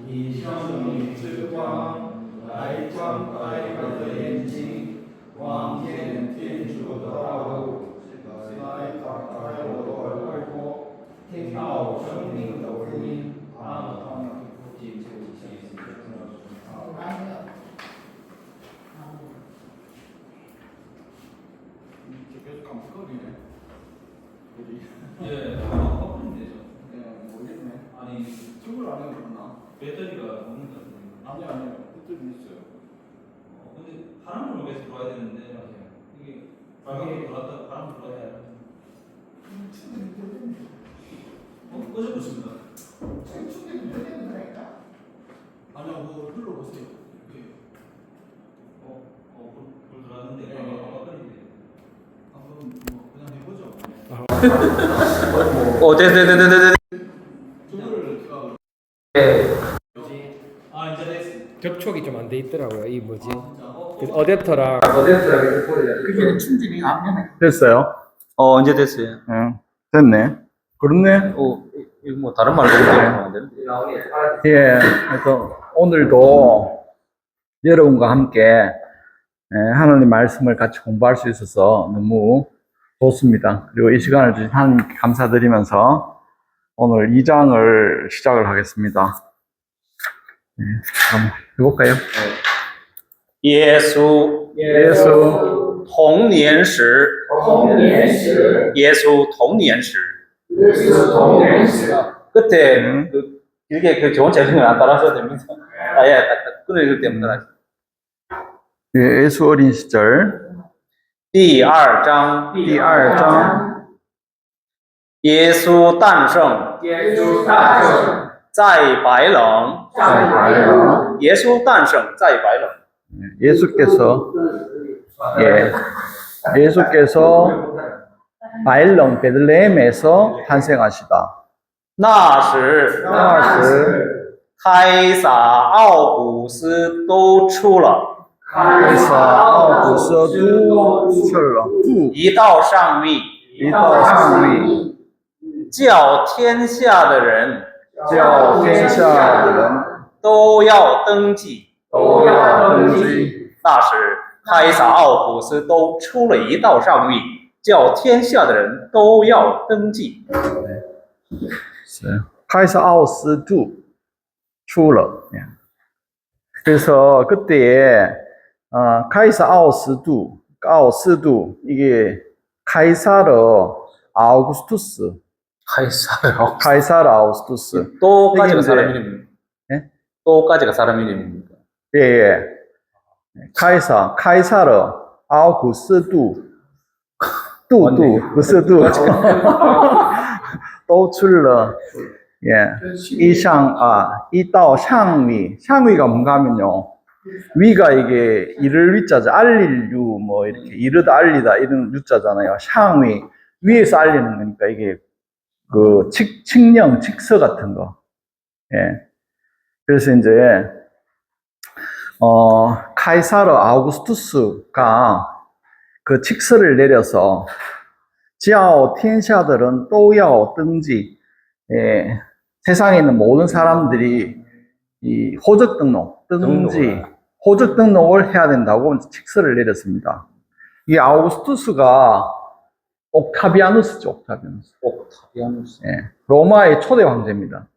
以生命之光来照白我的眼睛，望见天主的道路，来打开我的耳朵，听到生命的福音。阿门。계속 깜빡거리네. 예, 깜빡거리면 되죠. 네, 모르겠네. 아니, 튜브를 안 해도 그러나? 배터리가 없는 것 같은데. 아니요. 배터리 있어요. 근데 바람을 계속 들어야 되는데, 이게 바람이 들어왔다, 바람 들어와야 꺼져버렸습니다. 충전이 되는 거니까? 아니요, 뭐 눌러보세요. 이렇게. 불 들어왔는데, 네. 깜빡거리는데. 한번 뭐 그냥 해보죠. 네네네네네. 튜브를 제가 이제 됐어. 접촉이 좀 안 돼 있더라고요. 이 뭐지? 진짜? 그 어댑터랑 그게 충전이 안 되네. 됐어요? 이제 됐어요. 응. 됐네. 그렇네. 이거 뭐 다른 말로 들으면 안 되는데. 예. 그래서 오늘도 여러분과 함께 하나님 말씀을 같이 공부할 수 있어서 너무 좋습니다. 그리고 이 시간을 주신 하나님께 감사드리면서 오늘 2장을 시작을 하겠습니다. 한번 해볼까요? 耶稣예수童年时，耶稣童年时， 끝에 길게 그 좋은 제목을 안 따라서도 됩니다. 예, 끊어질 때만 따라. 예수 어린 시절 第二章， 第二章耶稣诞生在白冷，耶稣诞生在白冷。 예수께서 예수께서 바일론 베들레헴에서 탄생하시다. 那时，那时开撒奥古斯都出了， 그래서 아우구스도 출러 一道上谕， 이道상위 叫天下的人 叫天下的人都要登记。 都要登基。那时，开撒奥古斯都出了一道上谕，叫天下的人都要登记。 카이사 아우스도 출러. 그래서 그때 카이사 아우스도 이게 카이사르 아우구스투스 카이사르 아우구스투스 또까지가 이게 사람 이제- 이름입니다. 예? 또까지가 사람 이름입니다. 예. 카이사르 아우구스도 구스도 또 출러. 예. 이道상위가 뭔가 하면요. 위가 이게 이를 위자죠. 알릴 유, 뭐, 이렇게, 이르다, 알리다, 이런 유자잖아요. 상위, 위에서 알리는 거니까 이게, 그, 칙령, 칙서 같은 거. 예. 그래서 이제, 카이사르 아우구스투스가 그 칙서를 내려서, 叫天下的人都要登记. 예. 세상에 있는 모든 사람들이 이 호적 등록을 해야 된다고 칙서를 내렸습니다. 이 아우구스투스가 옥타비아누스죠, 옥타비아누스. 예. 로마의 초대 황제입니다.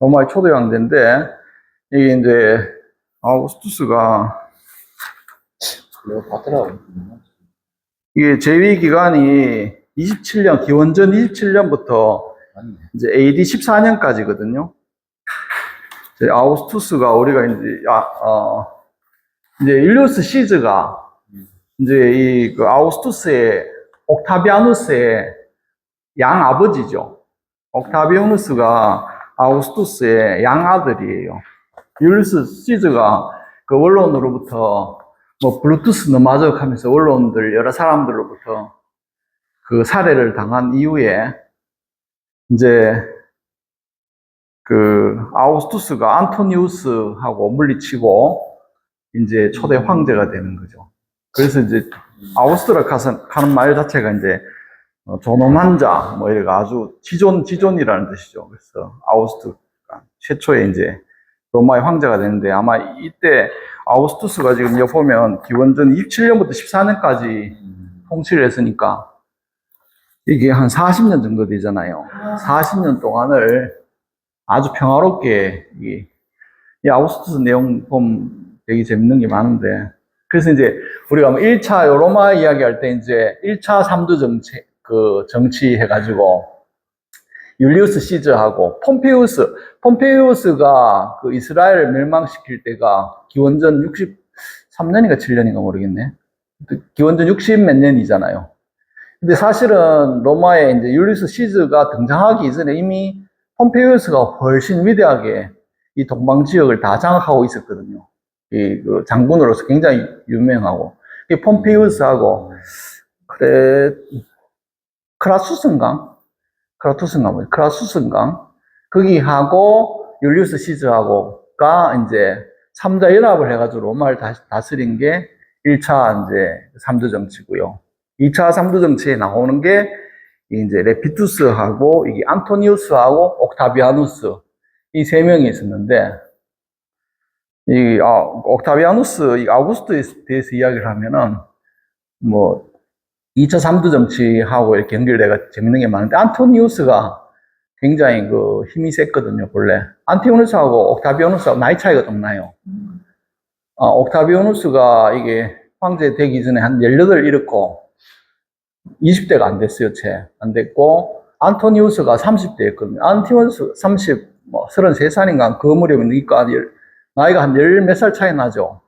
로마의 초대 황제인데, 이게 이제 아우구스투스가 이게 재위 기간이 27년, 기원전 27년부터 이제 AD 14년까지거든요. 아우구스투스가 우리가 이제 율리우스 시즈가 이제 그 아우구스투스의 옥타비아누스의 양아버지죠. 옥타비아누스가 아우구스투스의 양아들이에요. 율리우스 시즈가 그 원로원으로부터 뭐 블루투스 너마저 하면서 원로원들 여러 사람들로부터 그 살해를 당한 이후에 이제 그 아우구스투스가 안토니우스하고 물리치고 이제 초대 황제가 되는 거죠. 그래서 이제 아우스트라 가는 말 자체가 이제 존엄한 자, 뭐 이래가 아주 지존이라는 뜻이죠. 그래서 아우스트가. 최초의 이제 로마의 황제가 되는데 아마 이때 아우구스투스가 지금 여기 보면 기원전 27년부터 14년까지 통치를 했으니까 이게 한 40년 정도 되잖아요. 40년 동안을 아주 평화롭게 이 아우구스투스 내용 보면 되게 재밌는 게 많은데 그래서 이제 우리가 1차 로마 이야기할 때 이제 1차 3두 정치 해가지고 율리우스 시저하고 폼페이우스가 그 이스라엘을 멸망시킬 때가 기원전 63년인가 7년인가 모르겠네. 기원전 60 몇 년이잖아요. 근데 사실은 로마에 이제 율리우스 시저가 등장하기 이전에 이미 폼페이우스가 훨씬 위대하게 이 동방 지역을 다 장악하고 있었거든요. 그 장군으로서 굉장히 유명하고 이 폼페이우스하고 크라투스인가 거기하고 율리우스 시저하고가 이제 3자 연합을 해가지고 로마를 다스린 게 1차 이제 3두 정치고요. 2차 3두 정치에 나오는 게 이제 레피투스하고 이게 안토니우스하고 옥타비아누스 이 세 명이 있었는데 옥타비아누스, 이 아우구스트에 대해서 이야기를 하면은, 뭐, 2차 3두 정치하고 이렇게 연결돼가 재밌는 게 많은데, 안토니우스가 굉장히 그 힘이 셌거든요, 본래. 안토니우스하고 옥타비아누스하고 나이 차이가 좀 나요. 옥타비아누스가 이게 황제 되기 전에 한 18 이렇고, 20대가 안 됐어요, 안 됐고, 안토니우스가 30대였거든요. 안토니우스 33살인가 그 무렵이니까, 나이가 한 10 몇 살 차이 나죠.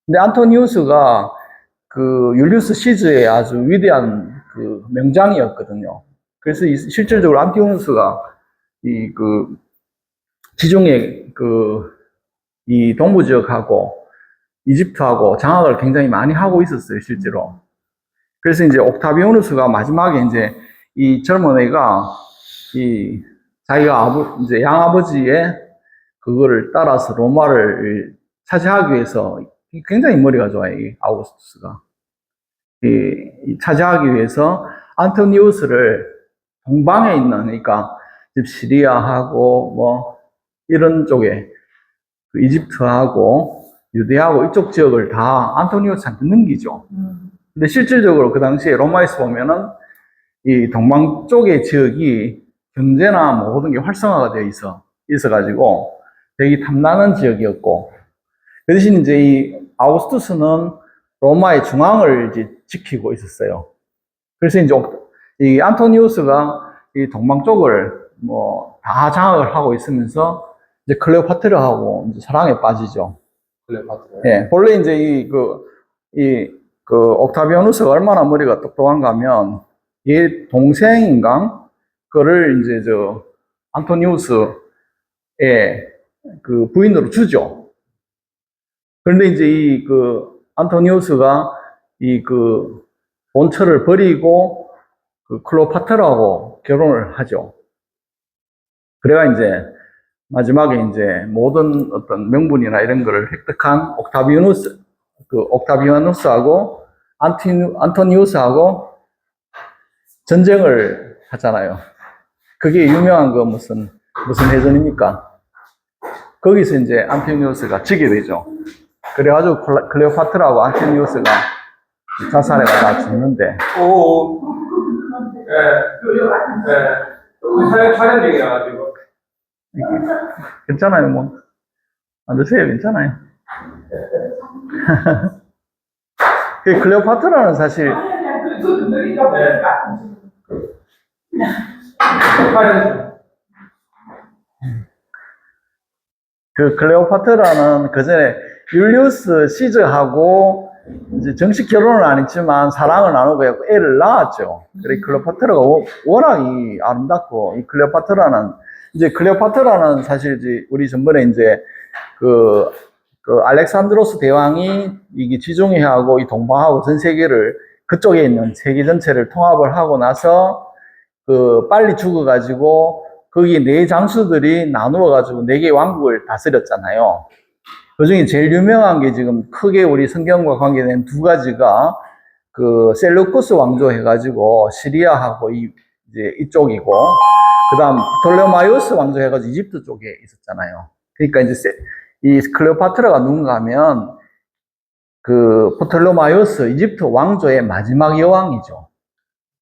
근데 안토니우스가 그 율리우스 시저의 아주 위대한 그 명장이었거든요. 그래서 실질적으로 안토니우스가 지중해 이 동부 지역하고 이집트하고 장악을 굉장히 많이 하고 있었어요, 실제로. 그래서 이제 옥타비아누스가 마지막에 이제 이 젊은 애가 자기가 이제 양아버지의 그거를 따라서 로마를 차지하기 위해서 굉장히 머리가 좋아요, 이 아우구스투스가. 차지하기 위해서 안토니우스를 동방에 있는, 그러니까 시리아하고 뭐 이런 쪽에 이집트하고 유대하고 이쪽 지역을 다 안토니우스한테 넘기죠. 근데 실질적으로 그 당시에 로마에서 보면은 이 동방 쪽의 지역이 경제나 뭐 모든 게 활성화가 되어 있어가지고 되게 탐나는 지역이었고, 그 대신 이제 이 아우구스투스는 로마의 중앙을 이제 지키고 있었어요. 그래서 이제 이 안토니우스가 이 동방 쪽을 뭐 다 장악을 하고 있으면서 이제 클레오파트라하고 이제 사랑에 빠지죠. 클레오파트라. 예, 본래 이제 옥타비아누스가 얼마나 머리가 똑똑한가 하면, 얘 동생인가? 그를 이제 안토니우스의 그 부인으로 주죠. 그런데 이제 안토니우스가 본처를 버리고 클레오파트라하고 결혼을 하죠. 그래가 이제 마지막에 이제 모든 어떤 명분이나 이런 거를 획득한 옥타비아누스하고 안토니우스하고 전쟁을 하잖아요. 그게 유명한 무슨 해전입니까? 거기서 이제 안토니우스가 지게 되죠. 그래가지고 클레오파트라하고 안토니우스가 자살해가 죽는데. 촬영 중이라가지고. 괜찮아요, 뭐. 안 드세요, 괜찮아요. 클레오파트라는 사실. 클레오파트라는 그 전에 율리우스 시저하고 이제 정식 결혼은 안 했지만 사랑을 나누고 해서 애를 낳았죠. 그래 클레오파트라가 워낙 아름답고, 클레오파트라는 사실 이제 우리 전번에 이제 그 알렉산드로스 대왕이 이게 지중해하고 이 동방하고 전 세계를 그쪽에 있는 세계 전체를 통합을 하고 나서 빨리 죽어가지고 거기 4장수들이 나누어가지고 4개의 왕국을 다스렸잖아요. 그 중에 제일 유명한 게 지금 크게 우리 성경과 관계된 2가지가 셀루쿠스 왕조 해가지고 시리아하고 이제 이쪽이고, 그 다음 프톨레마이오스 왕조 해가지고 이집트 쪽에 있었잖아요. 그러니까 이제 이 클레오파트라가 누군가 하면 그 프톨레마이오스 이집트 왕조의 마지막 여왕이죠.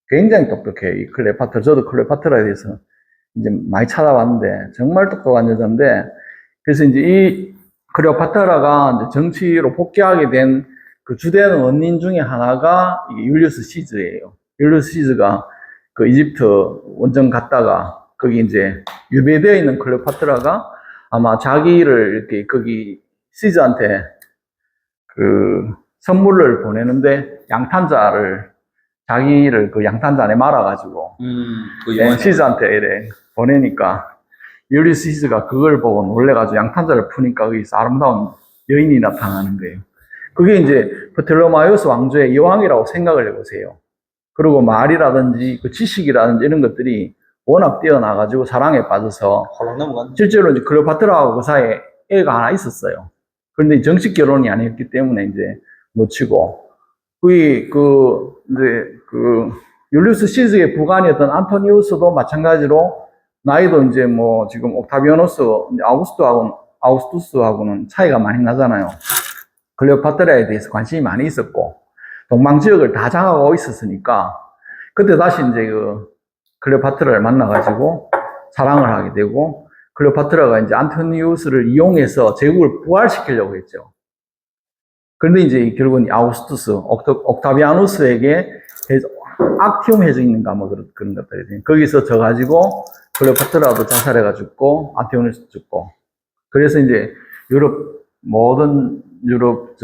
굉장히 똑똑해요. 이 클레오파트라. 저도 클레오파트라에 대해서 이제 많이 찾아봤는데 정말 똑똑한 여자인데, 그래서 이제 이 클레오파트라가 이제 정치로 복귀하게 된 그 주된 원인 중에 하나가 이게 율리우스 시즈예요. 율리우스 시즈가 그 이집트 원정 갔다가 거기 이제 유배되어 있는 클레오파트라가 아마 자기를 이렇게 거기 시즈한테 그 선물을 보내는데 양탄자를 자기를 그 양탄자 안에 말아가지고 그 영화 시즈한테 이래 보내니까 율리우스 시즈가 그걸 보고 놀래가지고 양탄자를 푸니까 거기서 아름다운 여인이 나타나는 거예요. 그게 이제 프톨레마이오스 왕조의 여왕이라고 생각을 해보세요. 그리고 말이라든지 그 지식이라든지 이런 것들이 워낙 뛰어나가지고 사랑에 빠져서 홀로 넘어간. 실제로 이제 클레오파트라하고 그 사이에 애가 하나 있었어요. 그런데 정식 결혼이 아니었기 때문에 이제 놓치고, 이제 그 율리우스 시즈의 부관이었던 안토니우스도 마찬가지로 나이도 이제 뭐 지금 옥타비아누스 아우구스투스하고는 차이가 많이 나잖아요. 클레오파트라에 대해서 관심이 많이 있었고 동방 지역을 다 장악하고 있었으니까 그때 다시 이제 그 클레오파트라를 만나가지고 사랑을 하게 되고, 클레오파트라가 이제 안토니우스를 이용해서 제국을 부활시키려고 했죠. 그런데 이제 결국은 아우구스투스 옥타비아누스에게 악티움 해적 있는가 뭐 그런 것들이 거기서 져가지고 클레오파트라도 자살해가지고 죽고 안토니우스 죽고, 그래서 이제 모든 유럽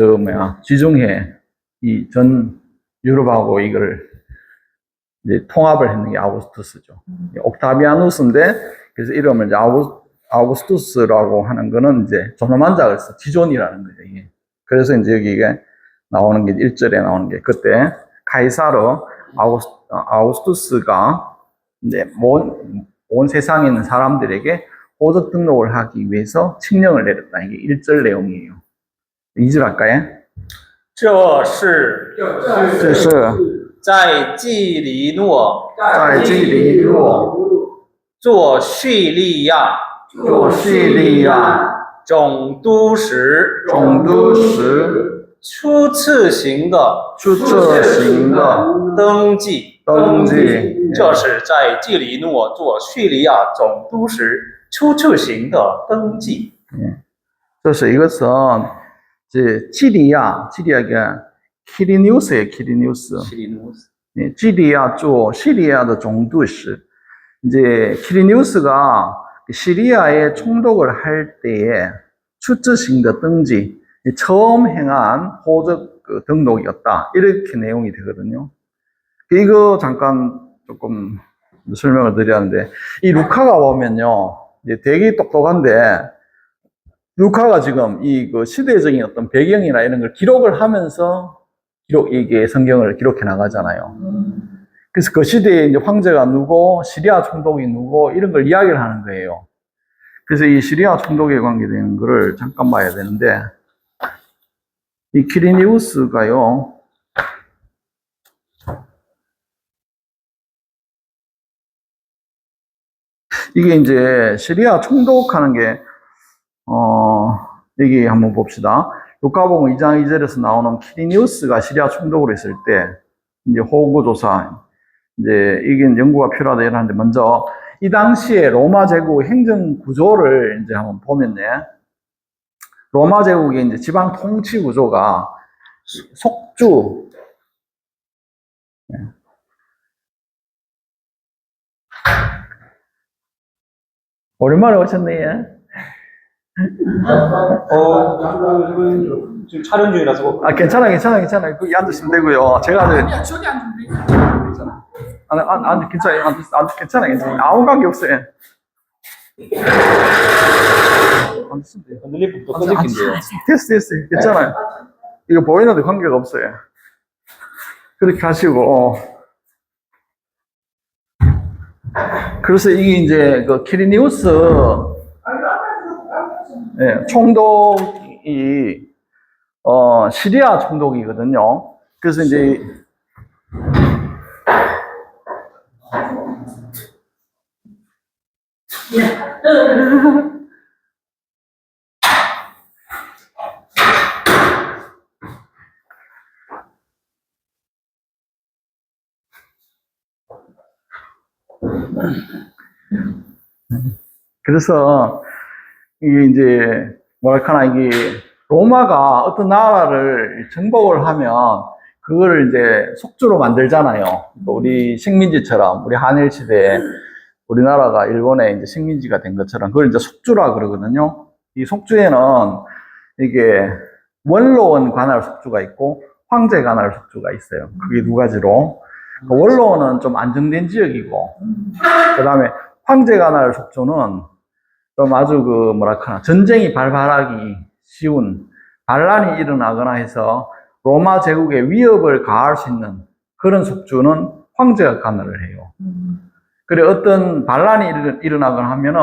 지중해 이 전 유럽하고 이걸 이제 통합을 했는 게 아우구스투스죠. 옥타비아누스인데 그래서 이름을 이제 아우구스투스라고 하는 거는 이제 존엄한 자를 써 지존이라는 거죠. 이게. 그래서 이제 여기 이게 나오는 게 1절에 나오는 게 그때 카이사르 아우구스투스가 이제 온 세상에 있는 사람들에게 호적 등록을 하기 위해서 칙령을 내렸다. 이게 1절 내용이에요. 2절 할까요? 这是这是在基里诺在基里诺做叙利亚做叙利亚总督时初次行的初次行的登记。登记，这是在基里诺做叙利亚总督时初次行的登记。这是이것은 이제 지리아가 키리니우스예요. 키리니우스. 네, 지리아 시리아의 총독스. 이제 키리니우스가 시리아에 총독을 할 때에 출처신의 등지, 처음 행한 호적 등록이었다. 이렇게 내용이 되거든요. 이거 잠깐 조금 설명을 드려야 하는데, 이 루카가 보면요, 이제 되게 똑똑한데, 루카가 지금 이 그 시대적인 어떤 배경이나 이런 걸 기록을 하면서 이게 성경을 기록해 나가잖아요. 그래서 그 시대에 이제 황제가 누구, 시리아 총독이 누구, 이런 걸 이야기를 하는 거예요. 그래서 이 시리아 총독에 관계되는 거를 잠깐 봐야 되는데, 이 키리니우스가요, 이게 이제 시리아 총독하는 게, 여기 한번 봅시다. 루카복음 2장 2절에서 나오는 키리니우스가 시리아 총독으로 있을 때, 이제 호구조사, 이제 이게 연구가 필요하다 이러는데, 먼저 이 당시에 로마 제국 행정 구조를 이제 한번 보면요. 로마 제국의 이제 지방 통치 구조가 속주, 오랜만에 오셨네. 지금 촬영 중이라서. 아, 괜찮아. 거기 앉으시면 되고요. 제가 아니야, 저기 앉으면 돼. 괜찮아. 아무 관계 없어요. 앉으시면 돼요. 흔들림부터 꺼질긴데요. 됐어. 괜찮아요. 이거 보이는데 관계가 없어요. 그렇게 하시고. 그래서 이게 이제 그 키리니우스 총독이 시리아 총독이거든요. 그래서 이제 그래서 이게 이제 뭐랄까나 이게 로마가 어떤 나라를 정복을 하면 그거를 이제 속주로 만들잖아요. 우리 식민지처럼 우리 한일 시대에 우리나라가 일본의 이제 식민지가 된 것처럼 그걸 이제 속주라 그러거든요. 이 속주에는 이게 원로원 관할 속주가 있고 황제 관할 속주가 있어요. 그게 두 가지로. 원로원은 좀 안정된 지역이고, 그 다음에 황제 관할 속주는 좀 아주 그 뭐랄까 전쟁이 발발하기 쉬운 반란이 일어나거나 해서 로마 제국에 위협을 가할 수 있는 그런 속주는 황제가 관할을 해요. 그래 어떤 반란이 일어나거나 하면은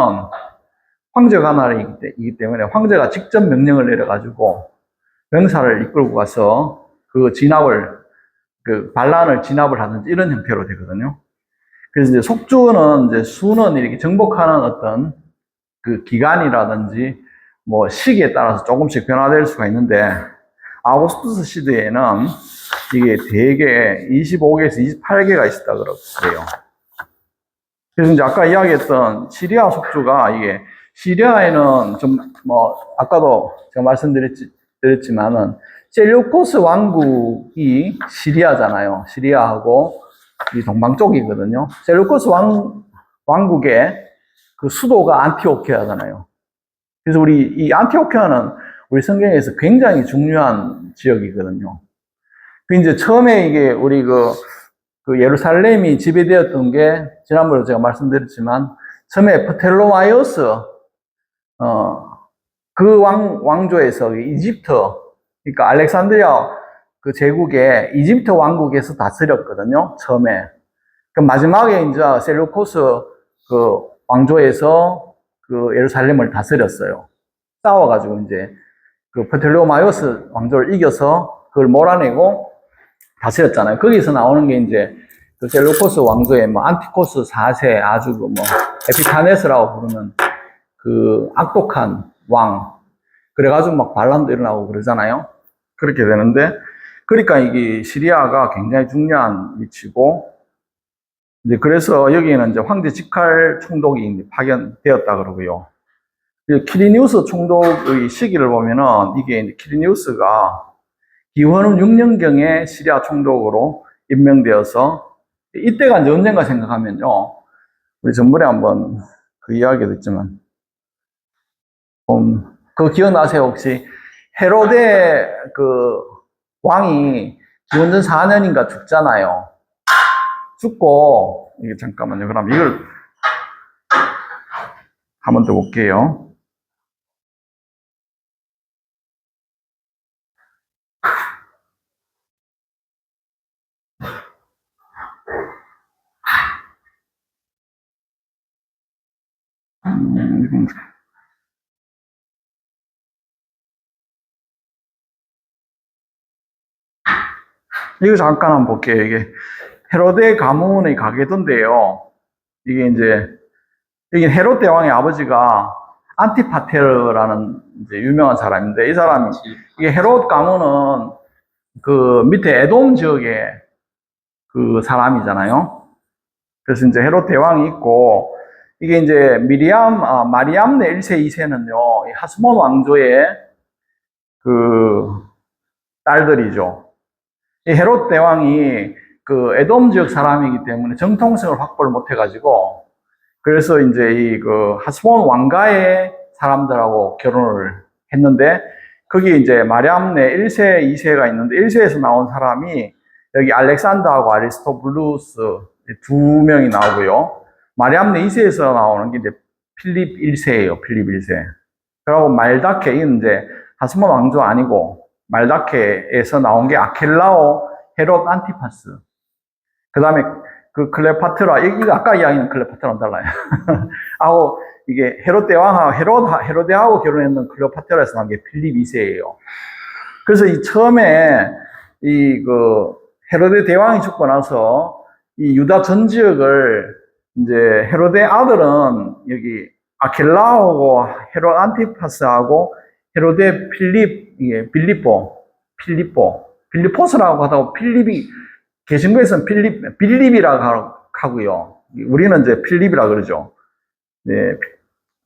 황제 관할이기 때문에 황제가 직접 명령을 내려가지고 병사를 이끌고 가서 그 진압을 그 반란을 진압을 하든지 이런 형태로 되거든요. 그래서 이제 속주는 이제 수는 이렇게 정복하는 어떤 그 기간이라든지 뭐 시기에 따라서 조금씩 변화될 수가 있는데 아우구스투스 시대에는 이게 대개 25개에서 28개가 있었다 그래요. 그래서 이제 아까 이야기했던 시리아 속주가 이게 시리아에는 좀 뭐 아까도 제가 말씀드렸지만은 셀루코스 왕국이 시리아잖아요. 시리아하고 이 동방 쪽이거든요. 셀루코스 왕국의 그 수도가 안티오키아잖아요. 그래서 이 안티오키아는 우리 성경에서 굉장히 중요한 지역이거든요. 그 이제 처음에 이게 우리 그 예루살렘이 지배되었던 게 지난번에 제가 말씀드렸지만 처음에 프텔로마이오스 그 왕조에서 이집트 그러니까 알렉산드리아 그 제국에 이집트 왕국에서 다스렸거든요. 처음에. 그 마지막에 이제 셀루코스 그 왕조에서 그 예루살렘을 다스렸어요. 싸워가지고 이제 그 프텔로마이오스 왕조를 이겨서 그걸 몰아내고 다스렸잖아요. 거기서 나오는 게 이제 그 셀루코스 왕조의 뭐 안티코스 4세 아주 그 뭐 에피파네스라고 부르는 그 악독한 왕. 그래가지고 막 반란도 일어나고 그러잖아요. 그렇게 되는데, 그러니까 이게 시리아가 굉장히 중요한 위치고, 이제 그래서 여기에는 이제 황제 직할 총독이 이제 파견되었다 그러고요. 키리니우스 총독의 시기를 보면은 이게 이제 키리니우스가 기원후 6년경에 시리아 총독으로 임명되어서 이때가 이제 언젠가 생각하면요. 우리 전번에 한번 그 이야기도 있지만, 그거 기억나세요? 혹시? 헤로데 그 왕이 기원전 4년인가 죽잖아요. 죽고, 이게 잠깐만요. 그럼 이걸 한 번 더 볼게요. 이거 잠깐 한번 볼게요. 이게 헤로데 가문의 가게던데요. 이게 이제 여기 헤롯 왕의 아버지가 안티파테르라는 이제 유명한 사람인데 이 사람이 이게 헤롯 가문은 그 밑에 에돔 지역의 그 사람이잖아요. 그래서 이제 헤롯 대왕이 있고 이게 이제 마리암네 1세 2세는요 하스몬 왕조의 그 딸들이죠. 이 헤롯 대왕이 그 에돔 지역 사람이기 때문에 정통성을 확보를 못 해가지고 그래서 이제 이 그 하스몬 왕가의 사람들하고 결혼을 했는데 거기 이제 마리암네 1세, 2세가 있는데 1세에서 나온 사람이 여기 알렉산더하고 아리스토블루스 두 명이 나오고요. 마리암네 2세에서 나오는 게 이제 필립 1세예요. 필립 1세. 그리고 말다케 이건 이제 하스몬 왕조 아니고 말다케에서 나온 게 아켈라오 헤롯 안티파스. 그 다음에 그 클레오파트라, 이거 아까 이야기는 클레오파트라랑 달라요. 하고, 이게 헤롯 대왕하고, 헤로데하고 결혼했는 클레오파트라에서 나온 게 필립 2세예요. 그래서 이 처음에, 헤로데 대왕이 죽고 나서, 이 유다 전 지역을, 이제 헤로데 아들은 여기 아킬라하고 헤롯 안티파스하고 헤로데 빌리포스라고 하다가 필립이 계신 거에서는 빌립이라고 하고요. 우리는 이제 필립이라 그러죠. 네,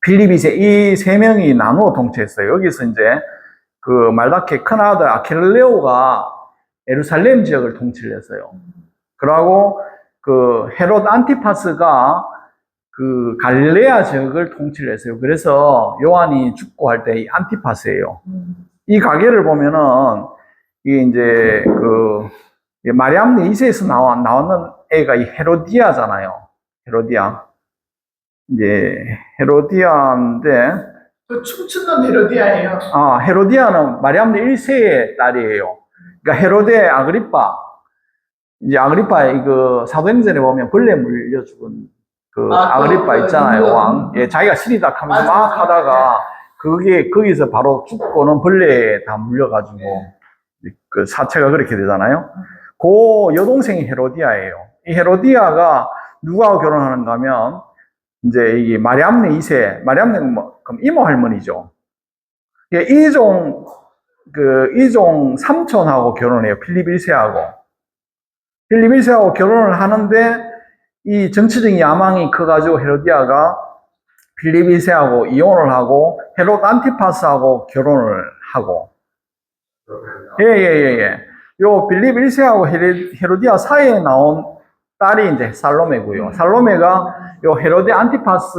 필립이 이제 이 세 명이 나누어 통치했어요. 여기서 이제 그 말다케 큰 아들 아킬레오가 예루살렘 지역을 통치를 했어요. 그러고 그 헤롯 안티파스가 그 갈릴레아 지역을 통치를 했어요. 그래서 요한이 죽고 할 때 이 안티파스예요. 이 가게를 보면은 이게 이제 그 마리암네 2세에서 나왔는 애가 이 헤로디아잖아요. 헤로디아. 이제 헤로디아인데 그 춤추는 멜로디아예요. 헤로디아는 마리암네 1세의 딸이에요. 그러니까 헤로데 아그리파. 이제 아그리파 그 사도행전에 보면 벌레 물려 죽은 그 아그리파 있잖아요. 왕. 예, 자기가 시리다 하면서 막 하다가 그게 거기서 바로 죽고는 벌레에 다 물려가지고 그 사체가 그렇게 되잖아요. 그 여동생이 헤로디아예요. 이 헤로디아가 누구하고 결혼하는가 하면 이제 이 마리암네 2세, 마리암네는 뭐 그럼 이모 할머니죠. 예, 이종 삼촌하고 결혼해요. 필립 1세하고. 필립 1세하고 결혼을 하는데 이 정치적인 야망이 커가지고 헤로디아가 필립 1세하고 이혼을 하고 헤롯 안티파스하고 결혼을 하고. 요 필립 1세하고 헤로디아 사이에 나온 딸이 이제 살로메고요. 살로메가 요 헤로데 안티파스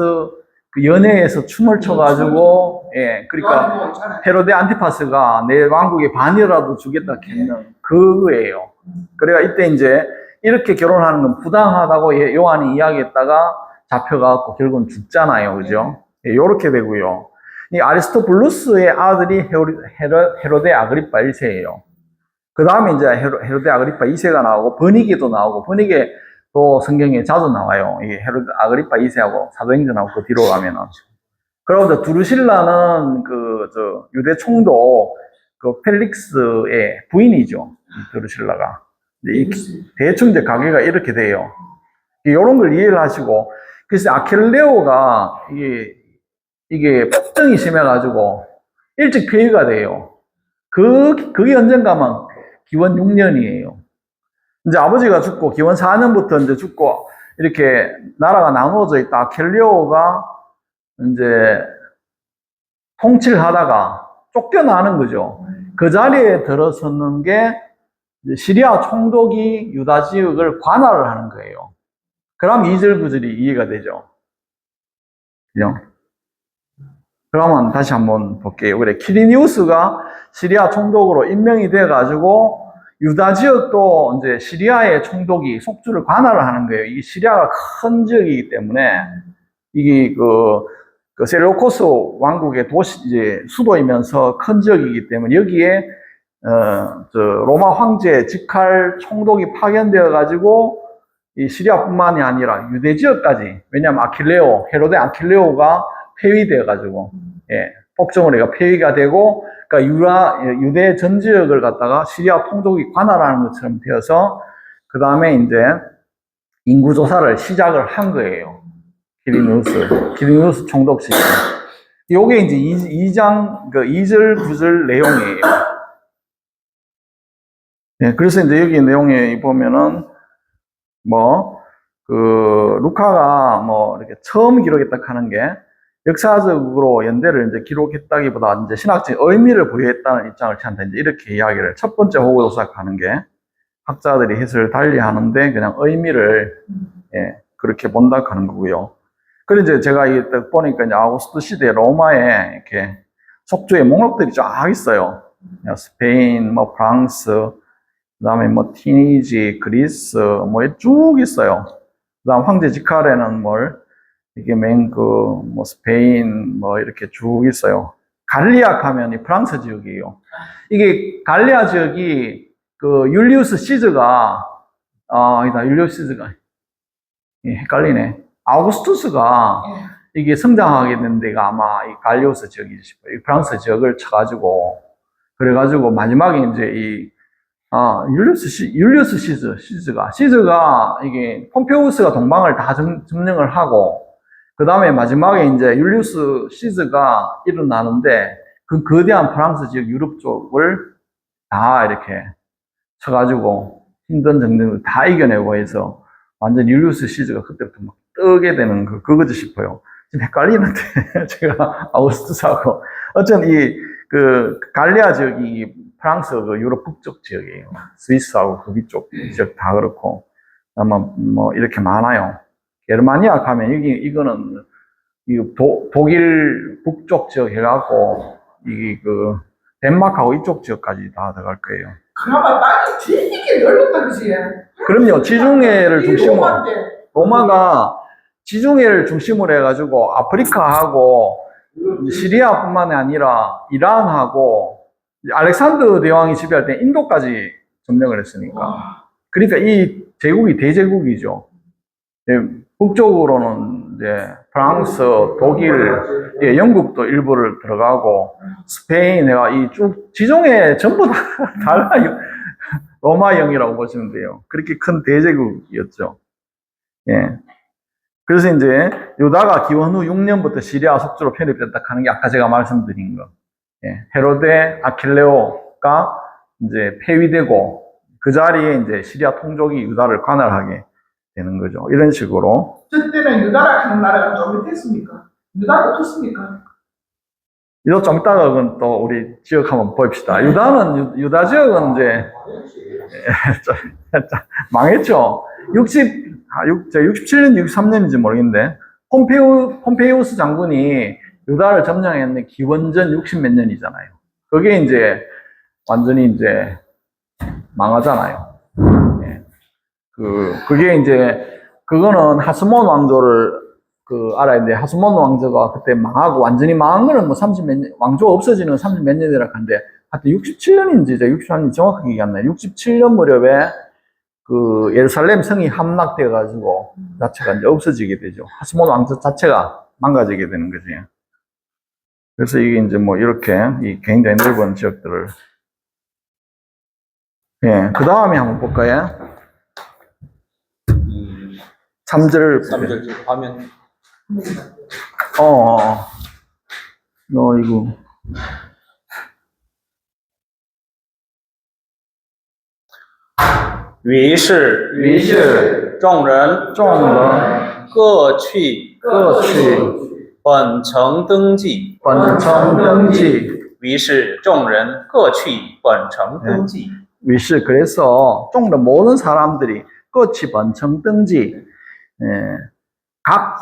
그 연회에서 춤을 춰가지고, 그러니까 헤로데 안티파스가 내 왕국의 반이라도 주겠다 했는 그거예요. 그래가 이때 이제 이렇게 결혼하는 건 부당하다고 요한이 이야기했다가 잡혀가고 결국은 죽잖아요. 그죠? 요렇게 되고요. 이 아리스토블루스의 아들이 헤로데 아그리파 1세예요. 그 다음에 이제 헤로데 아그리파 2세가 나오고, 버니게도 나오고, 버니게 또 성경에 자주 나와요. 이 헤로데 아그리파 2세하고 사도행전하고 그 뒤로 가면은. 그러고 드루실라는 유대 총독 그 펠릭스의 부인이죠. 드루실라가. 대충 이제 가계가 이렇게 돼요. 이런 걸 이해를 하시고, 그래서 아킬레오가 이게 폭정이 심해가지고 일찍 폐위가 돼요. 그게 언젠가면 기원 6년이에요. 이제 아버지가 죽고 기원 4년부터 이제 죽고 이렇게 나라가 나누어져 있다. 아킬레오가 이제 통치를 하다가 쫓겨나는 거죠. 그 자리에 들어서는 게 시리아 총독이 유다 지역을 관할을 하는 거예요. 그럼 2절 9절이 이해가 되죠. 그죠? 그러면 다시 한번 볼게요. 그래, 키리니우스가 시리아 총독으로 임명이 돼가지고 유다 지역도 이제 시리아의 총독이 속주를 관할을 하는 거예요. 이 시리아가 큰 지역이기 때문에 이게 그 셀루코스 왕국의 이제 수도이면서 큰 지역이기 때문에 여기에 로마 황제 직할 총독이 파견되어 가지고 이 시리아뿐만이 아니라 유대 지역까지, 왜냐하면 헤로데 아킬레오가 폐위되어 가지고 폭정을 해가 폐위가 되고, 그러니까 유대 전 지역을 갖다가 시리아 총독이 관할하는 것처럼 되어서 그 다음에 이제 인구 조사를 시작을 한 거예요. 키리누스 총독 시절. 요게 이제 2장 2절 9절 내용이에요. 그래서 이제 여기 내용에 보면은 루카가 이렇게 처음 기록했다 하는 게 역사적으로 연대를 이제 기록했다기보다 이제 신학적 의미를 부여했다는 입장을 취한다. 이제 이렇게 이야기를 첫 번째 호구조사하는 게 학자들이 해설을 달리 하는데 그냥 의미를 그렇게 본다 하는 거고요. 그리고 이제 제가 딱 보니까 이제 아우구스투 시대 로마에 이렇게 속주의 목록들이 쫙 있어요. 스페인, 프랑스, 그다음에 티니지, 그리스, 쭉 있어요. 그다음 황제 지칼에는 이게 스페인, 이렇게 쭉 있어요. 갈리아 하면 이 프랑스 지역이에요. 이게 갈리아 지역이 율리우스 시저가, 율리우스 시저가, 헷갈리네. 아우구스투스가 이게 성장하게 된 데가 아마 이 갈리오스 지역이지 싶어요. 이 프랑스 지역을 쳐가지고, 그래가지고 마지막에 이제 율리우스 시저가 이게 폼페우스가 동방을 다 점령을 하고, 그 다음에 마지막에 이제 율리우스 시즈가 일어나는데 그 거대한 프랑스 지역 유럽 쪽을 다 이렇게 쳐가지고 힘든 정쟁을 다 이겨내고 해서 완전 율리우스 시즈가 그때부터 막 뜨게 되는 그거지 싶어요. 지금 헷갈리는데 제가 아우구스투스하고 어쨌든 그 갈리아 지역이 프랑스 그 유럽 북쪽 지역이에요. 스위스하고 그 위쪽 지역 다 그렇고 아마 뭐 이렇게 많아요. 게르마니아 가면 이거는 독일 북쪽 지역 해갖고 이게 그 덴마크하고 이쪽 지역까지 다 들어갈 거예요. 그나마 땅이 되게 넓었다 그지? 그럼요. 지중해를 이 중심으로 로마인데. 로마가 지중해를 중심으로 해가지고 아프리카하고 시리아뿐만이 아니라 이란하고 알렉산더 대왕이 지배할 때 인도까지 점령을 했으니까. 그러니까 이 제국이 대제국이죠. 북쪽으로는 이제 프랑스, 독일, 영국도 일부를 들어가고 스페인, 이 쭉 지중해 전부 다 달라요. 로마형이라고 보시면 돼요. 그렇게 큰 대제국이었죠. 예. 그래서 이제 유다가 기원 후 6년부터 시리아 속주로 편입됐다 하는 게 아까 제가 말씀드린 거. 예. 헤로데 아킬레오가 이제 폐위되고 그 자리에 이제 시리아 통족이 유다를 관할하게 되는 거죠. 이런 식으로. 그때는 유다라는 나라가 좀 됐습니까? 유다가 어떻습니까? 이거 좀 이따가 그건 또 우리 지역 한번 봅시다. 유다 지역은 이제 망했죠. 67년, 63년인지 모르겠는데 폼페이우스 장군이 유다를 점령했는데 기원전 60몇 년이잖아요. 그게 이제 완전히 이제 망하잖아요. 예. 그게 이제 그거는 하스몬 왕조를 알아야 되는데 하스몬 왕조가 그때 망하고 완전히 망한 거는 뭐 30몇 년, 왕조가 없어지는 30몇 년이라 하는데 하여튼 67년인지 63년인지 정확하게 기억 안 나요. 67년 무렵에 그 예루살렘 성이 함락돼 가지고 자체가 이제 없어지게 되죠. 하스몬 왕조 자체가 망가지게 되는 거죠. 그래서 이게 이제 뭐 이렇게 이 굉장히 넓은 지역들을 예, 그 다음에 한번 볼까요? 3절 3절 화면. 이거 于是众人各去本城登记。于是众人各去本城登记。 위시 그래서 좀 더 모든 사람들이 끝이 번청 등지 각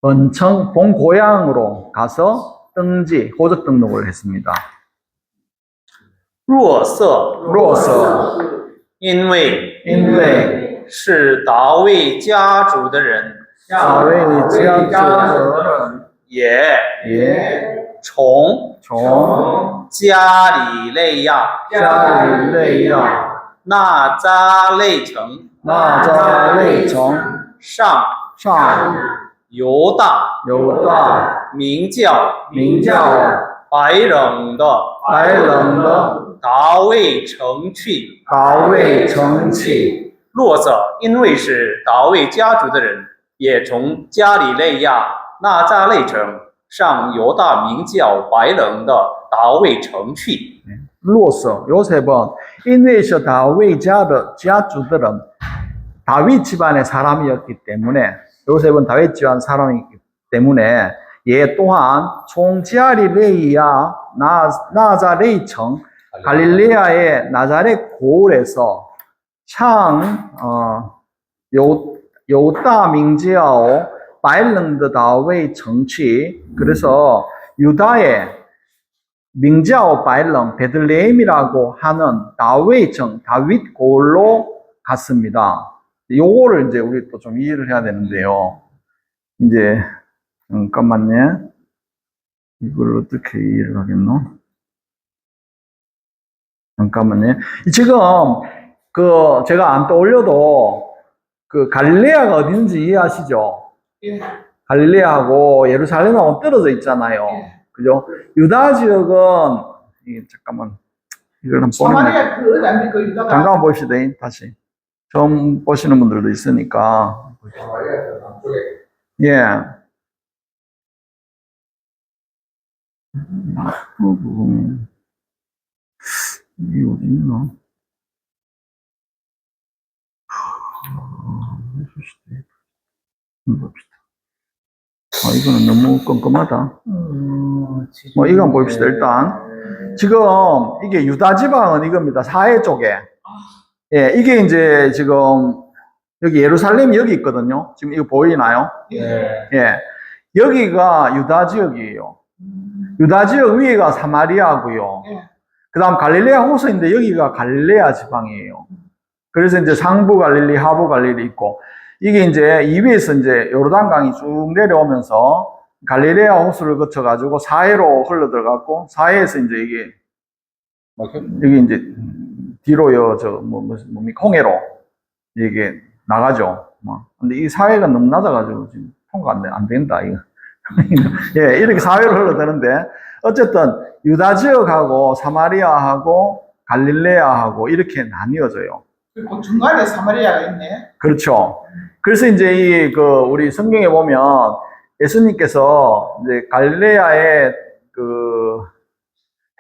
번청 본 고향으로 가서 등지 호적 등록을 했습니다. 若瑟因为是大卫家族的人， 다윗의 지하철은 也从加里肋亚 加利利亚 纳扎勒城 나자레청 上 상 犹大 犹大 名叫 名叫 白冷的 白冷的 大卫城去。 다윗城去 洛瑟因为是大卫家族的人，也从加里肋亚纳扎勒城上犹大名叫白冷的大卫城去。 로서 요셉은 인내에서 다윗家族的人 다윗 집안의 사람이었기 때문에 요셉은 다윗 집안 사람이기 때문에 얘 또한 총 자리레이야 나자레이청 갈릴레아의 나자렛 고을에서 상犹大名叫白冷的大卫城去 그래서 유다의 명叫白冷 베들레헴이라고 하는 다윗 고을로 갔습니다. 요거를 이제 우리 또 좀 이해를 해야 되는데요. 이제 잠깐만요. 이걸 어떻게 이해를 하겠노? 잠깐만요. 지금 제가 안 떠올려도 갈릴레아가 어딘지 이해하시죠? 예. 갈릴레아하고 예루살렘하고 떨어져 있잖아요. 예. 그죠? 유다 지역은 잠깐만 이걸 한번 보면 사마리아 그 유다가 잠깐만 봅시다. 다시 처음 보시는 분들도 있으니까 예 이게 어디 있나? 이거는 너무 껌껌하다. 뭐, 이거 한번 봅시다, 일단. 지금, 이게 유다 지방은 이겁니다. 사해 쪽에. 예, 이게 이제 지금, 여기 예루살렘이 여기 있거든요. 지금 이거 보이나요? 네. 예. 여기가 유다 지역이에요. 유다 지역 위에가 사마리아고요. 그 다음 갈릴레아 호수인데 여기가 갈릴레아 지방이에요. 그래서 이제 상부 갈릴리, 하부 갈릴리 있고, 이게 이제 이 위에서 이제 요르단강이 쭉 내려오면서 갈릴레아 호수를 거쳐가지고 사해로 흘러 들어갔고, 사해에서 이제 이게, 여기 이제 뒤로요, 뭡니까, 홍해로 이게 나가죠. 근데 이 사해가 너무 낮아가지고 지금 통과 안 된다, 이거. 예, 이렇게 사해로 흘러드는데, 어쨌든 유다 지역하고 사마리아하고 갈릴레아하고 이렇게 나뉘어져요. 그리고 중간에 사마리아가 있네. 그렇죠. 그래서 이제 우리 성경에 보면 예수님께서 이제 갈릴레아에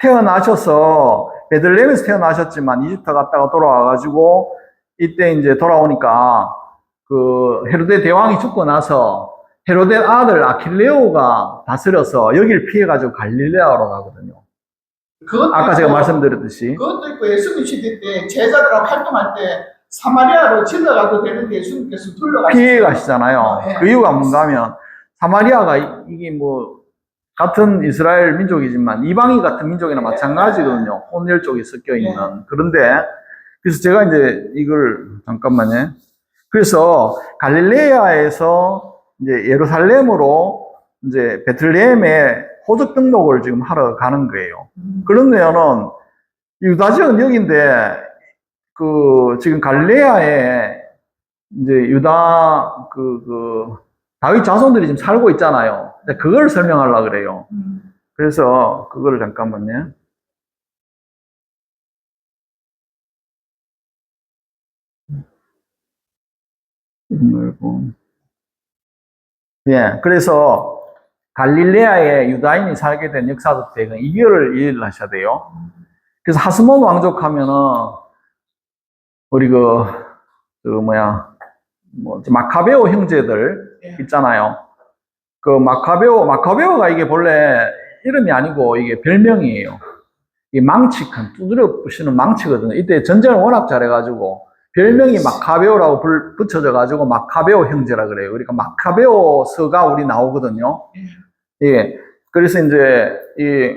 태어나셔서 베들레헴에서 태어나셨지만 이집트 갔다가 돌아와가지고 이때 이제 돌아오니까 헤로데 대왕이 죽고 나서 헤로데 아들 아킬레오가 다스려서 여기를 피해가지고 갈릴레아로 가거든요. 아까 제가 말씀드렸듯이. 그것도 있고 예수님 시대 때 제자들하고 활동할 때 사마리아로 질러가도 되는데 예수님께서 피해 가시잖아요. 네. 그 이유가 뭔가 하면 사마리아가 이게 뭐 같은 이스라엘 민족이지만 이방인 같은 민족이나 마찬가지거든요. 혼혈 쪽에 섞여 있는. 그런데 그래서 제가 이제 이걸 잠깐만요. 그래서 갈릴레아에서 이제 예루살렘으로 이제 베들레헴에 호적 등록을 지금 하러 가는 거예요. 그러면은 유다 지역은 여기인데 지금 갈릴레아에 이제 유다 다윗 자손들이 지금 살고 있잖아요. 그걸 설명하려고 그래요. 그래서 그거를 잠깐만요. 예, 그래서 갈릴레아에 유다인이 살게 된 역사적 배경 이거를 이해를 하셔야 돼요. 그래서 하스몬 왕족 하면은 우리 마카베오 형제들 있잖아요. 마카베오가 이게 본래 이름이 아니고 이게 별명이에요. 이 망치, 두드려 부시는 망치거든요. 이때 전쟁을 워낙 잘해가지고 별명이 마카베오라고 붙여져가지고 마카베오 형제라 그래요. 그러니까 마카베오서가 우리 나오거든요. 예. 그래서 이제 이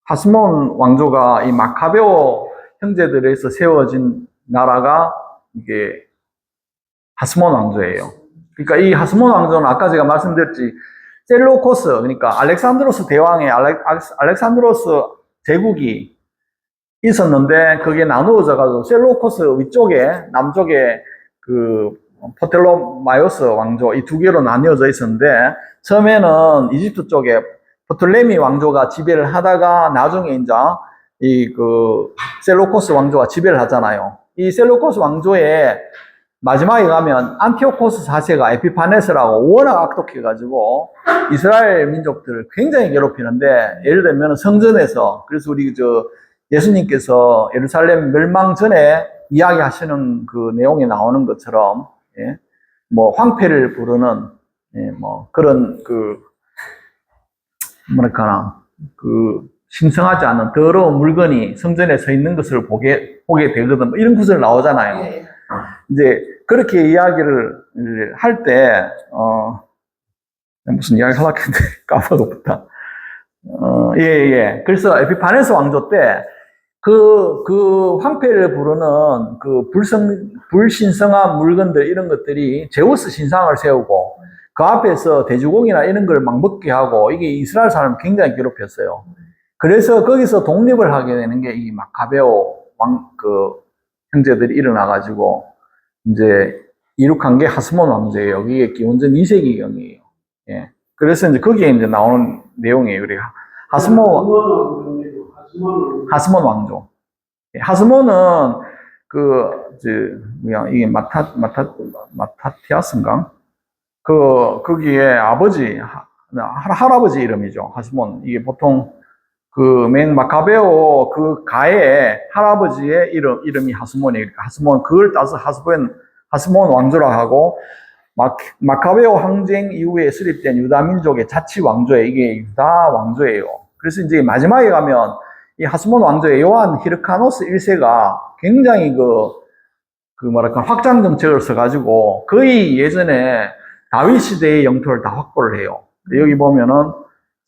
하스몬 왕조가 이 마카베오 형제들에서 세워진 나라가 이게 하스몬 왕조예요. 그러니까 이 하스몬 왕조는 아까 제가 말씀드렸지 셀로코스, 그러니까 알렉산드로스 대왕의 알렉산드로스 제국이 있었는데 그게 나누어져 가지고 셀로코스 위쪽에 남쪽에 포텔로마이오스 왕조 이 두 개로 나뉘어져 있었는데 처음에는 이집트 쪽에 프톨레미 왕조가 지배를 하다가 나중에 이제 셀로코스 왕조가 지배를 하잖아요. 이 셀로코스 왕조의 마지막에 가면 안티오코스 4세가 에피파네스라고 워낙 악독해가지고 이스라엘 민족들을 굉장히 괴롭히는데 예를 들면 성전에서 그래서 우리 예수님께서 예루살렘 멸망 전에 이야기하시는 그 내용에 나오는 것처럼 예? 뭐 황폐를 부르는 예? 뭐 그런 뭐랄까나 신성하지 않은 더러운 물건이 성전에 서 있는 것을 보게 되거든. 뭐 이런 구절 나오잖아요. 예. 이제 그렇게 이야기를 할 때 무슨 이야기 하려고 했는데 까먹었다. 예. 그래서 에피파네스 왕조 때 황폐를 부르는 불신성한 물건들 이런 것들이 제우스 신상을 세우고 그 앞에서 돼지고기나 이런 걸 막 먹게 하고 이게 이스라엘 사람을 굉장히 괴롭혔어요. 그래서 거기서 독립을 하게 되는 게 이 마카베오 형제들이 일어나가지고 이제 이룩한 게 하스몬 왕조예요. 이게 기원전 2세기경이에요. 예. 그래서 이제 거기에 이제 나오는 내용이에요. 우리가 하스몬 왕조. 하스몬은 이게 마타티아스인가? 거기에 아버지 할아버지 이름이죠. 하스몬. 이게 보통 그 맨 마카베오 그 가에 할아버지의 이름이 하스몬이에요. 그러니까 하스몬, 그걸 따서 하스몬 왕조라 하고, 마카베오 항쟁 이후에 수립된 유다 민족의 자치 왕조에 이게 유다 왕조예요. 그래서 이제 마지막에 가면 이 하스몬 왕조의 요한 히르카노스 1세가 굉장히 그 뭐랄까 확장 정책을 써가지고 거의 예전에 다윗 시대의 영토를 다 확보를 해요. 여기 보면은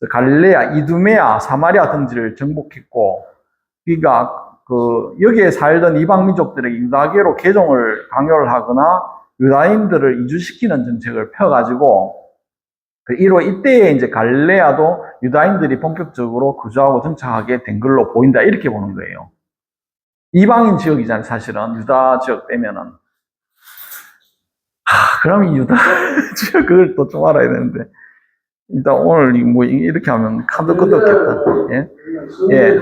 갈릴레아, 이두메아, 사마리아 등지를 정복했고, 그러니까 여기에 살던 이방 민족들에게 유다계로 개종을 강요를 하거나 유다인들을 이주시키는 정책을 펴가지고, 이로 이때에 이제 갈릴레아도 유다인들이 본격적으로 거주하고 정착하게 된 걸로 보인다, 이렇게 보는 거예요. 이방인 지역이잖아요, 사실은. 유다 지역 빼면은. 그럼 이 유다 지역 그걸 또 좀 알아야 되는데. 일단 오늘 뭐 이렇게 하면 카드 끝도 없겠다. 예? 예?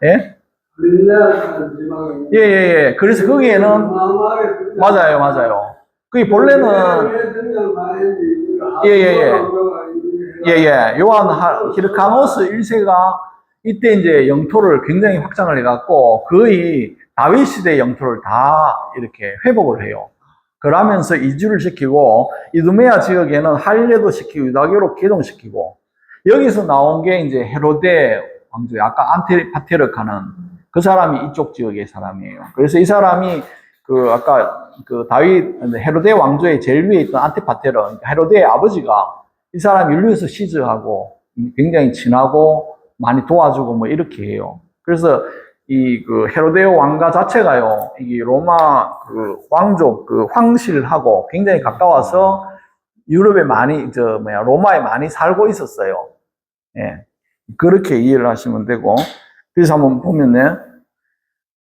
예? 예. 그래서 거기에는, 맞아요. 그게 본래는, 요한 히르카노스 1세가 이때 이제 영토를 굉장히 확장을 해갖고 거의 다윗 시대의 영토를 다 이렇게 회복을 해요. 그러면서 이주를 시키고, 이두메아 지역에는 할례도 시키고, 유다교로 개종시키고, 여기서 나온 게 이제 헤로데 왕조, 아까 안티파테르카는 그 사람이 이쪽 지역의 사람이에요. 그래서 이 사람이 아까 다윗, 헤로데 왕조의 제일 위에 있던 안티파테르, 헤로데의 아버지가 이 사람 율리우스 시즈하고 굉장히 친하고 많이 도와주고 뭐 이렇게 해요. 그래서 헤로데 왕가 자체가요, 이게 로마 왕족 황실하고 굉장히 가까워서 유럽에 많이, 로마에 많이 살고 있었어요. 예. 그렇게 이해를 하시면 되고. 그래서 한번 보면요,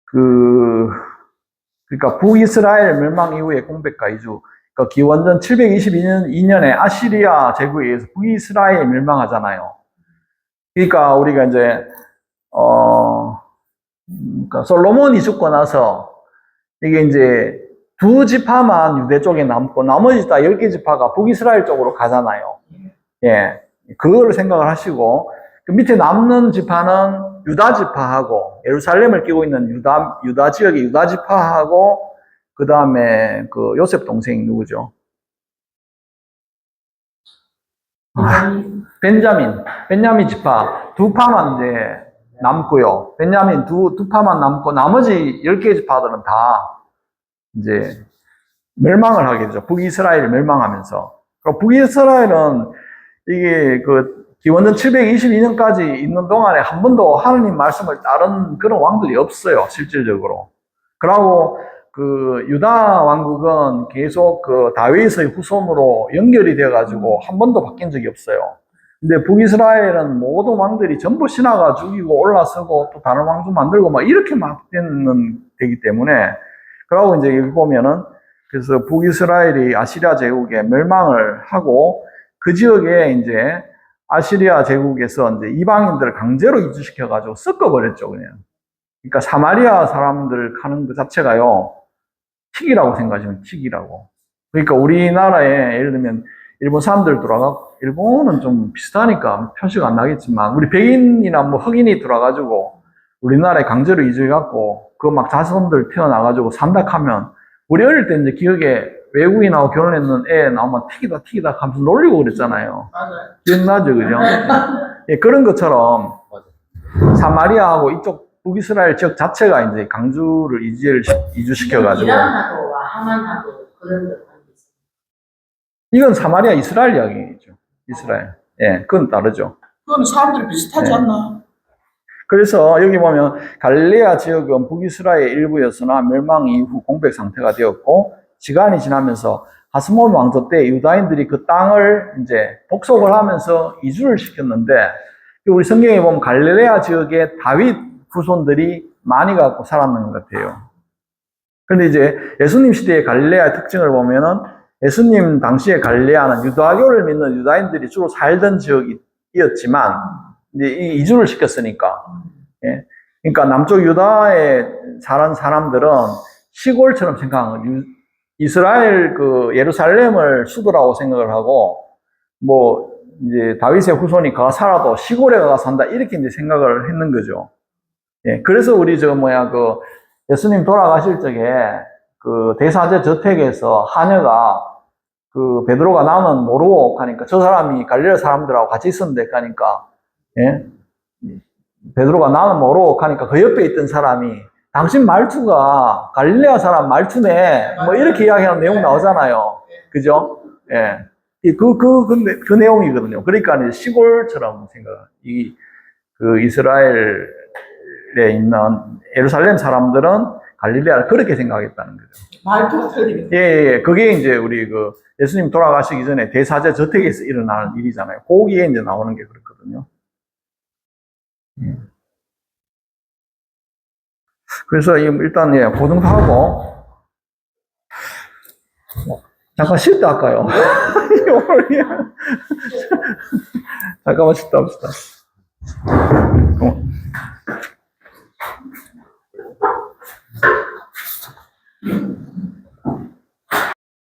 그러니까 북이스라엘 멸망 이후의 공백과 이주, 그러니까 기원전 722년에 아시리아 제국에 의해서 북이스라엘 멸망하잖아요. 그러니까 우리가 이제, 그러니까 솔로몬이 죽고 나서 이게 이제 두 지파만 유대 쪽에 남고 나머지 다 10개 지파가 북이스라엘 쪽으로 가잖아요. 예. 그거를 생각을 하시고, 그 밑에 남는 지파는 유다 지파하고, 예루살렘을 끼고 있는 유다 지역의 유다 지파하고, 그 다음에 요셉 동생 누구죠? 벤자민 지파 두 파만 이제 남고요. 벤자민 두 파만 남고 나머지 10개 지파들은 다 이제 멸망을 하게 되죠. 북이스라엘을 멸망하면서. 그럼 북이스라엘은 이게 기원전 722년까지 있는 동안에 한 번도 하느님 말씀을 따른 그런 왕들이 없어요, 실질적으로. 그러고 유다 왕국은 계속 다윗의 후손으로 연결이 되어가지고 한 번도 바뀐 적이 없어요. 근데 북이스라엘은 모든 왕들이 전부 신하가 죽이고 올라서고 또 다른 왕조 만들고 막 이렇게 막 되기 때문에, 그러고 이제 여기 보면은, 그래서 북이스라엘이 아시리아 제국에 멸망을 하고 그 지역에 이제 아시리아 제국에서 이제 이방인들을 강제로 이주시켜가지고 섞어버렸죠, 그냥. 그러니까 사마리아 사람들 가는 그 자체가요, 틱이라고 생각하시면 틱이라고. 그러니까 우리나라에 예를 들면 일본 사람들 들어가고, 일본은 좀 비슷하니까 표시가 안 나겠지만, 우리 백인이나 뭐 흑인이 들어가가지고 우리나라에 강제로 이주해갖고 막 자손들 태어나가지고 산다 하면, 우리 어릴 때 이제 기억에 외국인하고 결혼했는 애 나오면 틱이다 하면서 놀리고 그랬잖아요. 맞아요. 기억나죠, 그죠? 예, 그런 것처럼 사마리아하고 이쪽 북이스라엘 지역 자체가 이제 강주를 이주시켜가지고. 이란하고 하만하고 그런 듯한 게 있어요. 이건 사마리아 이스라엘 이야기죠. 이스라엘. 예, 그건 다르죠. 그건 사람들이 비슷하지 네. 않나? 그래서 여기 보면 갈릴레아 지역은 북이스라엘 일부였으나 멸망 이후 공백 상태가 되었고, 시간이 지나면서 하스몬 왕조 때 유다인들이 그 땅을 이제 복속을 하면서 이주를 시켰는데, 우리 성경에 보면 갈릴레아 지역에 다윗 후손들이 많이 갖고 살았는 것 같아요. 그런데 이제 예수님 시대의 갈릴레아의 특징을 보면은, 예수님 당시의 갈릴레아는 유다교를 믿는 유다인들이 주로 살던 지역이었지만 이제 이주를 시켰으니까, 예. 그러니까 남쪽 유다에 사는 사람들은 시골처럼 생각한 거예요. 이스라엘 예루살렘을 수도라고 생각을 하고, 뭐 이제 다윗의 후손이 가 살아도 시골에 가 산다 이렇게 이제 생각을 했는 거죠. 예, 그래서 우리 그 예수님 돌아가실 적에 그 대사제 저택에서 하녀가 그 베드로가 나는 모르고 하니까 저 사람이 갈릴리 사람들하고 같이 있었는데 하니까 예? 베드로가 나는 모르고 하니까 그 옆에 있던 사람이 당신 말투가 갈릴레아 사람 말투네 뭐 이렇게 이야기하는 내용 나오잖아요. 그죠? 예. 그 내용이거든요. 그러니까 이제 시골처럼 그 이스라엘에 있는 예루살렘 사람들은 갈릴레아를 그렇게 생각했다는 거죠. 말투가 틀리겠다. 예. 그게 이제 우리 그 예수님 돌아가시기 전에 대사제 저택에서 일어나는 일이잖아요. 거기에 이제 나오는 게 그렇거든요. 그래서 일단 예, 고등하고 잠깐 쉬었다 할까요? 오늘 잠깐만 쉬었다 합시다.